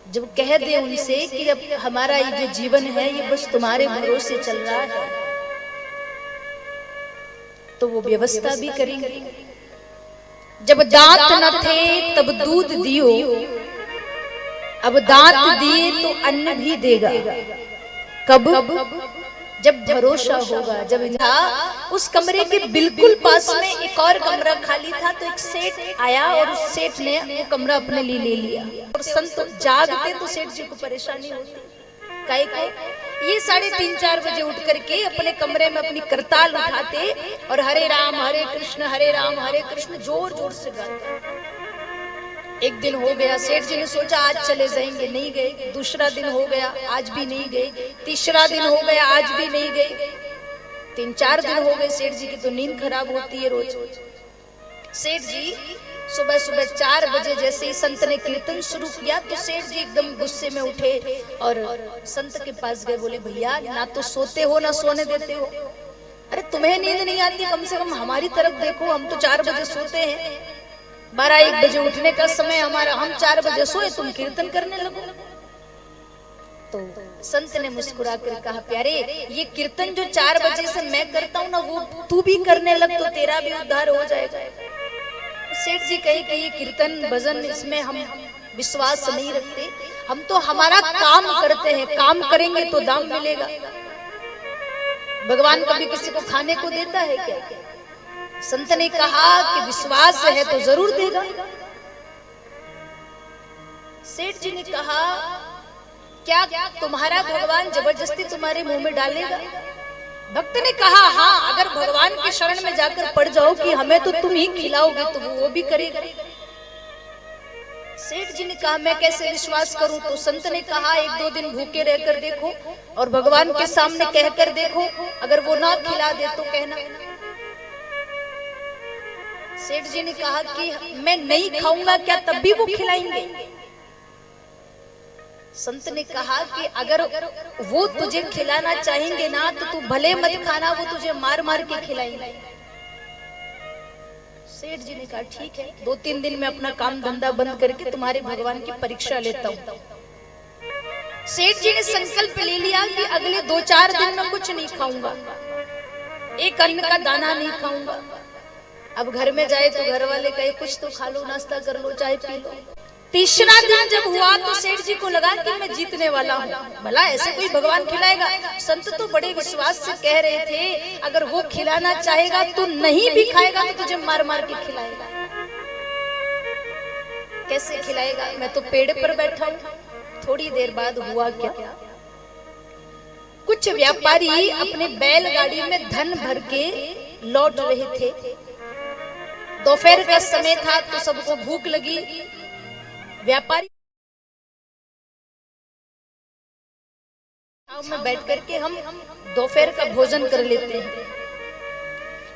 जब कह दे उनसे कि अब हमारा ये जो जीवन है ये बस तुम्हारे भरोसे चल रहा है, तो वो व्यवस्था भी करेंगे। जब दांत न थे तब दूध दियो, अब दांत दिए तो अन्न भी देगा। कब? जब भरोसा होगा। जब था उस कमरे के बिल्कुल पास में एक और कमरा खाली था, तो एक सेठ आया और उस सेठ ने वो कमरा अपने लिए ले लिया। और संत जागते तो सेठ जी को परेशानी होती, काहे को ये 3:30-4 बजे उठ करके अपने कमरे में अपनी करताल उठाते और हरे राम हरे कृष्ण जोर जोर से गाते। एक दिन हो गया, सेठ जी ने सोचा आज चले जाएंगे, नहीं गए। दूसरा दिन हो गया, आज भी नहीं गए। तीसरा दिन हो गया, आज भी नहीं गए। 3-4 दिन हो गए। सेठ जी की तो नींद खराब होती है रोज। सेठ जी सुबह 4 बजे जैसे ही संत ने कीर्तन शुरू किया तो सेठ जी एकदम गुस्से में उठे और संत के पास गए। बोले भैया ना तो सोते हो ना सोने देते हो। अरे तुम्हें नींद नहीं आती, कम से कम हमारी तरफ देखो। हम तो 4 बजे सोते हैं, 12-1 बजे उठने का समय हमारा, हम 4 बजे सोए, तुम कीर्तन करने लगो। तो संत ने मुस्कुरा कर कहा प्यारे ये कीर्तन जो 4 बजे से मैं करता हूँ ना, वो तू भी करने लग तो तेरा भी उद्धार हो जाएगा। सेठ जी कहे कि ये कीर्तन भजन इसमें हम विश्वास नहीं रखते, हम तो हमारा काम करते हैं, काम करेंगे तो दाम मिलेगा। भगवान कभी किसी को खाने को देता है क्या? संत ने कहा कि विश्वास है तो जरूर देगा। सेठ जी ने कहा क्या तुम्हारा भगवान जबरदस्ती तुम्हारे मुंह में डालेगा? भक्त ने कहा हाँ, अगर भगवान के शरण में जाकर पड़ जाओ कि हमें तो तुम ही खिलाओगे तो वो भी करेगा। सेठ जी ने कहा मैं कैसे विश्वास करूं? तो संत ने कहा 1-2 दिन भूखे रहकर देखो और भगवान के सामने कहकर देखो, अगर वो ना खिला दे तो कहना। सेठ जी ने कहा कि मैं नहीं खाऊंगा क्या तब भी वो खिलाएंगे? संत ने कहा कि अगर वो तुझे खिलाना चाहेंगे ना तो तू भले मत खाना, वो तुझे मार मार के खिलाएंगे। सेठ जी ने कहा ठीक है, 2-3 दिन में अपना काम धंधा बंद करके तुम्हारे भगवान की परीक्षा लेता हूं। सेठ जी ने संकल्प ले लिया कि अगले 2-4 दिन में कुछ नहीं खाऊंगा, एक अन्न का दाना नहीं खाऊंगा। अब घर में जाए तो घर वाले कहे कुछ तो खा लो, नाश्ता कर लो, चाय पी लो। तीसरा दिन जब हुआ तो सेठ जी को लगा कि मैं जीतने वाला हूँ, भला ऐसे कोई भगवान खिलाएगा? संत तो बड़े विश्वास से कह रहे थे अगर वो खिलाना चाहेगा तो नहीं भी खाएगा तो तुझे मार मार के खिलाएगा। कैसे खिलाएगा? मैं तो पेड़ पर बैठा हूँ। थोड़ी देर बाद हुआ क्या, कुछ व्यापारी अपने बैलगाड़ी में धन भर के लौट रहे थे। दोपहर का समय था तो सबको भूख लगी। व्यापारी में बैठ करके हम दोपहर का भोजन कर लेते हैं।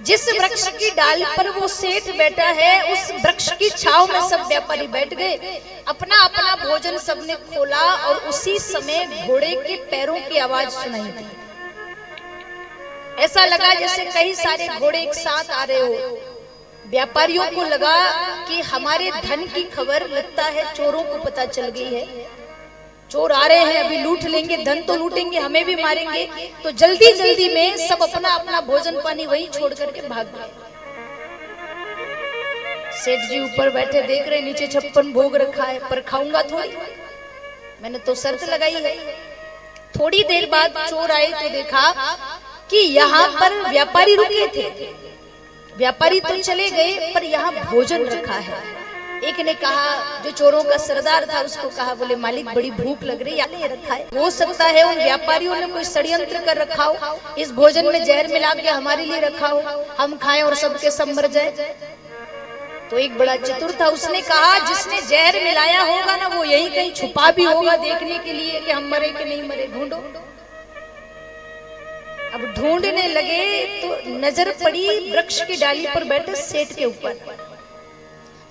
जिस वृक्ष की डाल पर वो सेठ बैठा है उस वृक्ष की छांव में सब व्यापारी बैठ गए। अपना अपना भोजन सबने खोला और उसी समय घोड़े के पैरों की आवाज सुनाई दी। ऐसा लगा जैसे कई सारे घोड़े एक साथ आ रहे हो। व्यापारियों को लगा कि हमारे धन की खबर लगता है चोरों को पता चल गई है, चोर आ रहे हैं, अभी लूट लेंगे, धन तो लूटेंगे, हमें भी मारेंगे। तो जल्दी जल्दी में सब अपना अपना भोजन पानी वहीं छोड़ करके भाग गए। सेठ जी ऊपर बैठे देख रहे नीचे 56 भोग रखा है, पर खाऊंगा थोड़ी, मैंने तो शर्त लगाई है। थोड़ी देर बाद चोर आए तो देखा कि यहाँ पर व्यापारी रुके थे। व्यापारी तो चले गए पर यहाँ भोजन रखा है। एक ने कहा, जो चोरों का सरदार था उसको कहा, बोले मालिक बड़ी भूख लग रही है, रखा है। हो सकता है उन व्यापारियों ने कोई षड्यंत्र कर रखा हो, इस भोजन में जहर मिला के हमारे लिए रखा हो, हम खाएं और सबके सब मर जाए। तो एक बड़ा चतुर था, उसने कहा जिसने जहर मिलाया होगा ना वो यही कहीं छुपा भी होगा देखने के लिए कि हम मरे कि नहीं मरे, ढूंढो। अब ढूंढने लगे तो नजर पड़ी वृक्ष की डाली पर बैठे सेठ के ऊपर।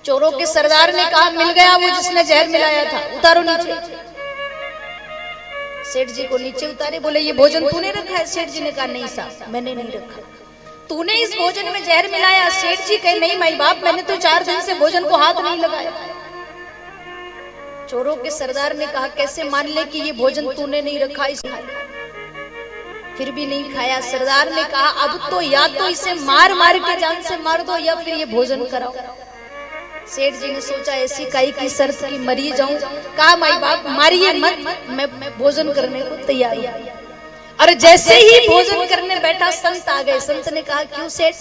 चोरों के सरदार ने कहा मिल गया वो जिसने जहर मिलाया था, उतारो नीचे। सेठ जी को नीचे उतारे, बोले ये भोजन तूने रखा है? सेठ जी ने कहा नहीं साहब मैंने नहीं रखा। तूने इस भोजन में जहर मिलाया? सेठ जी कहे नहीं माई बाप, मैंने तो 4 दिन से भोजन को हाथ नहीं लगाया। चोरों के सरदार ने कहा कैसे मान ले कि ये भोजन तूने नहीं रखा, इसे फिर भी नहीं खाया। सरदार ने कहा अब तो या तो इसे मार मार के जान से मार दो या फिर ये भोजन कराओ। सेठ जी ने सोचा ऐसी काई की शर्त की मरी जाऊं। कहा माई बाप मारिए मत, मैं भोजन करने को तैयार हूं। और जैसे ही भोजन करने बैठा संत आ गए। संत ने कहा क्यों सेठ,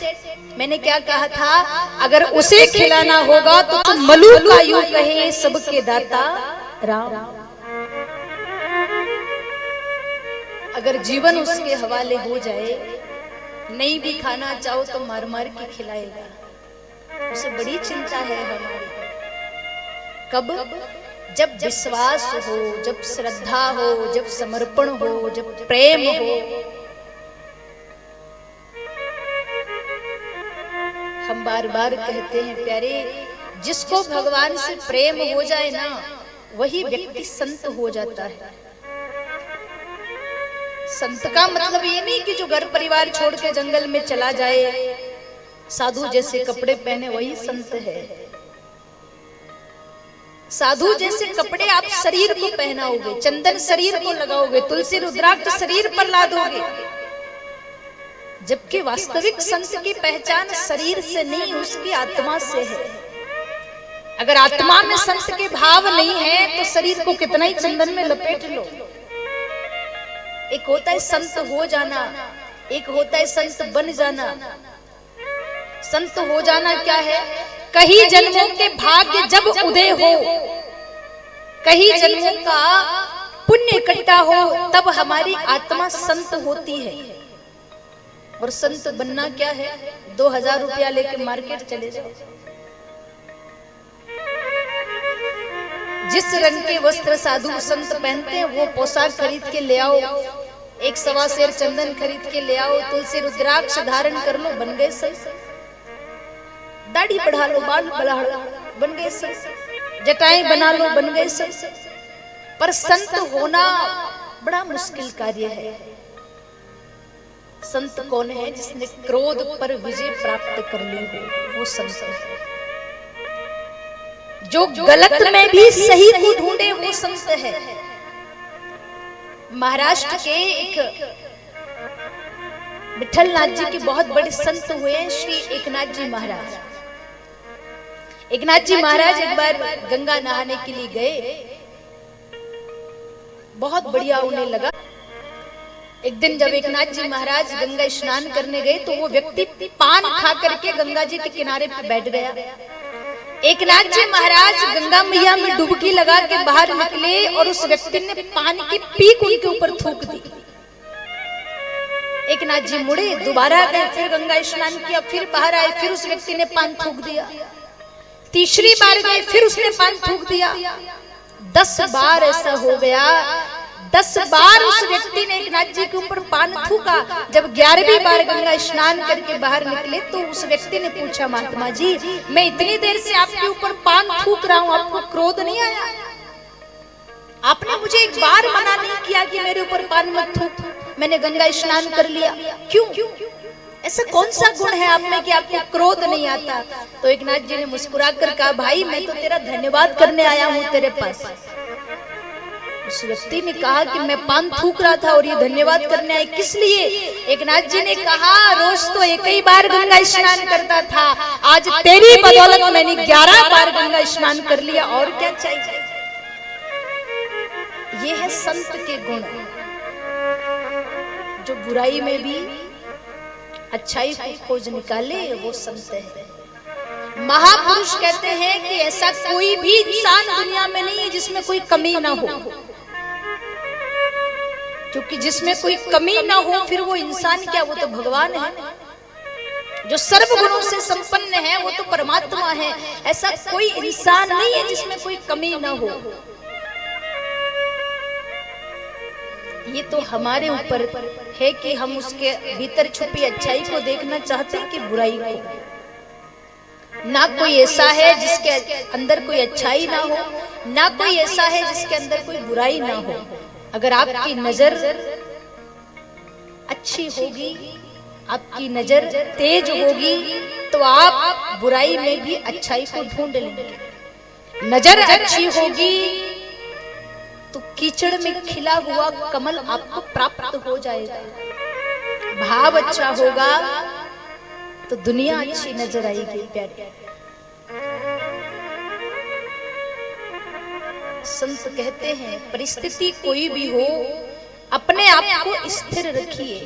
मैंने क्या कहा था, अगर उसे खिलाना होगा तो मलूक का यूं कहे सबके दाता राम। अगर जीवन उसके हवाले हो जाए, नहीं भी खाना चाहो तो मार मार के खिलाएगा। उसे बड़ी चिंता है हमारी। कब? जब विश्वास हो, जब श्रद्धा हो, जब समर्पण हो, जब प्रेम हो। हम बार बार कहते हैं प्यारे, जिसको भगवान से प्रेम हो जाए ना, वही व्यक्ति संत हो जाता है। संत का मतलब ये नहीं कि जो घर परिवार छोड़ के जंगल में चला जाए, साधु जैसे कपड़े पहने वही संत है। साधु जैसे कपड़े आप शरीर को पहनाओगे, चंदन शरीर को लगाओगे, तुलसी रुद्राक्ष शरीर पर लादोगे, जबकि वास्तविक संत की पहचान शरीर से नहीं उसकी आत्मा से है। अगर आत्मा में संत के भाव नहीं है तो शरीर को कितना ही चंदन में लपेट लो। एक होता है संत हो जाना, एक होता है संत बन जाना। संत हो जाना क्या है? कई जन्मों के भाग्य जब उदय हो, कई जन्मों का पुण्य इकट्ठा हो, तब हमारी आत्मा संत होती है। और संत बनना क्या है? 2000 रुपया लेके मार्केट चले जाओ, जिस रंग के वस्त्र साधु संत पहनते हैं वो पोशाक खरीद के ले आओ, 1 सवा सेर चंदन खरीद के ले आओ, तुलसी रुद्राक्ष धारण कर लो, बन गए संत। दाढ़ी बढ़ा लो, बाल बढ़ा लो, बन गए संत। जटाएं बना लो, बन गए संत। पर संत होना बड़ा मुश्किल कार्य है। संत कौन है? जिसने क्रोध पर विजय प्राप्त कर ली हो, वो संत है। जो गलत में भी सही को ढूंढे, वो संत है। महाराष्ट्र के एक विठलनाथ जी के बहुत बड़े संत हुए श्री एकनाथ जी महाराज। एकनाथ जी महाराज एक बार गंगा नहाने के लिए गए, बहुत बढ़िया उन्हें लगा। एक दिन जब एकनाथ जी महाराज गंगा स्नान करने गए तो वो व्यक्ति पान खा करके गंगा जी के किनारे पे बैठ गया। एकनाथ जी महाराज गंगा मैया में डुबकी लगा के बाहर निकले और उस व्यक्ति ने पान की पीक उनके ऊपर थूक दी। एकनाथ जी मुड़े, दोबारा गए, फिर गंगा स्नान किया, फिर बाहर आए, फिर उस व्यक्ति ने पान थूक दिया। तीसरी बार गए, फिर उसने पान थूक दिया। 10 बार ऐसा हो गया। 10 बार उस व्यक्ति ने एकनाथ जी के ऊपर पान थूका। जब 11वीं बार गंगा स्नान करके बाहर निकले तो उस व्यक्ति ने पूछा, महात्मा जी मैं इतनी देर से आपके ऊपर पान थूक रहा हूँ, आपको क्रोध नहीं आया? आपने मुझे एक बार मना नहीं किया कि मेरे ऊपर पान मत थूक, मैंने गंगा स्नान कर लिया, क्यों? ऐसा कौन सा गुण है आप में कि आपको क्रोध नहीं आता? तो एकनाथ जी ने मुस्कुरा कर कहा, भाई मैं तो तेरा धन्यवाद करने आया हूँ तेरे पास। उस व्यक्ति ने कहा कि मैं पान थूक रहा था और ये धन्यवाद करने आए, किस लिए? एकनाथ जी ने कहा, रोज तो एक ही बार गंगा स्नान करता था, आज तेरी बदौलत मैंने 11 बार गंगा स्नान कर लिया, और क्या चाहिए? ये है संत के गुण, जो बुराई में भी अच्छाई को खोज निकाले, वो संत है। महापुरुष कहते हैं कि ऐसा कोई भी इंसान दुनिया में नहीं है जिसमें कोई कमी ना हो, क्योंकि जिसमें कोई कमी ना हो फिर वो इंसान क्या, वो तो भगवान है। जो सर्व गुणों से संपन्न है वो तो परमात्मा है। ऐसा कोई इंसान नहीं है जिसमें कोई कमी ना हो। ये तो हमारे ऊपर है कि हम उसके भीतर छुपी अच्छाई को देखना चाहते हैं कि बुराई को। ना कोई ऐसा है जिसके अंदर कोई अच्छाई ना हो, ना कोई ऐसा है जिसके अंदर कोई बुराई ना हो। अगर आपकी नजर अच्छी होगी, आपकी नजर तेज होगी, तो आप बुराई में भी अच्छाई को ढूंढ लेंगे। नजर अच्छी होगी तो कीचड़ में खिला हुआ कमल आपको प्राप्त हो जाएगा। भाव अच्छा होगा तो दुनिया अच्छी नजर आएगी प्यारे। संत कहते हैं परिस्थिति कोई भी हो अपने आप को स्थिर रखिए,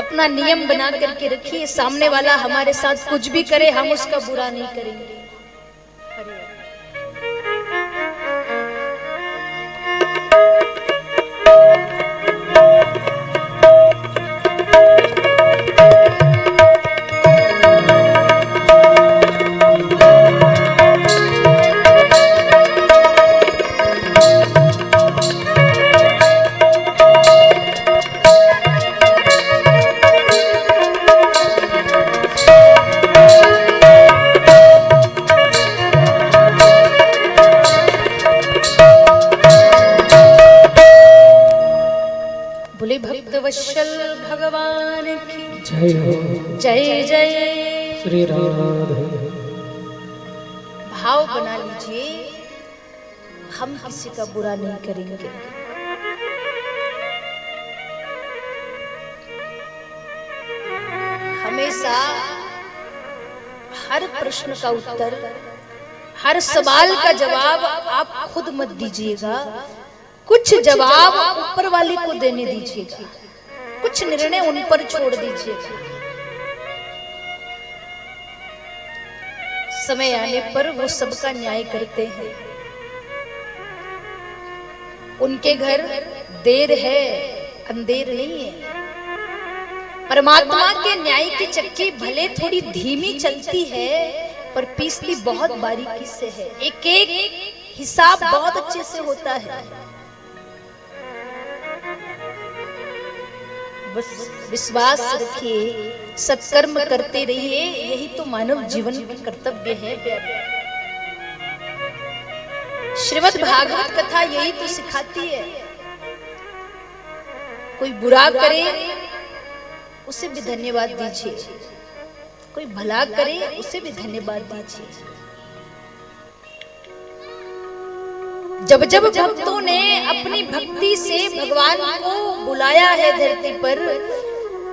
अपना नियम बना करके रखिए। सामने वाला हमारे साथ कुछ भी करे हम उसका बुरा नहीं करेंगे। भक्तवत्सल भगवान की जय हो। जय जय श्री राधे। भाव बना लीजिए हम किसी का बुरा नहीं करेंगे। हमेशा हर प्रश्न का उत्तर, हर सवाल का जवाब आप खुद मत दीजिएगा, कुछ जवाब ऊपर वाले को देने दीजिएगा, कुछ निर्णय उन पर छोड़ दीजिएगा। समय आने पर वो सबका न्याय करते हैं। उनके घर देर है अंधेर नहीं है। परमात्मा के न्याय की चक्की भले थोड़ी धीमी चलती है पर पीसती बहुत बारीकी से है। एक एक हिसाब बहुत अच्छे से होता है। बस विश्वास रखिए, सत्कर्म करते रहिए, यही तो मानव जीवन का कर्तव्य है। श्रीमद् भागवत कथा यही तो सिखाती है। कोई बुरा करे उसे भी धन्यवाद दीजिए, कोई भला करे उसे भी धन्यवाद दीजिए। जब जब भक्तों ने अपनी भक्ति से भगवान को बुलाया है धरती पर,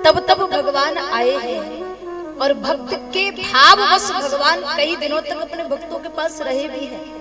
तब तब भगवान आए हैं और भक्त के भाववश भगवान कई दिनों तक अपने भक्तों के पास रहे भी हैं।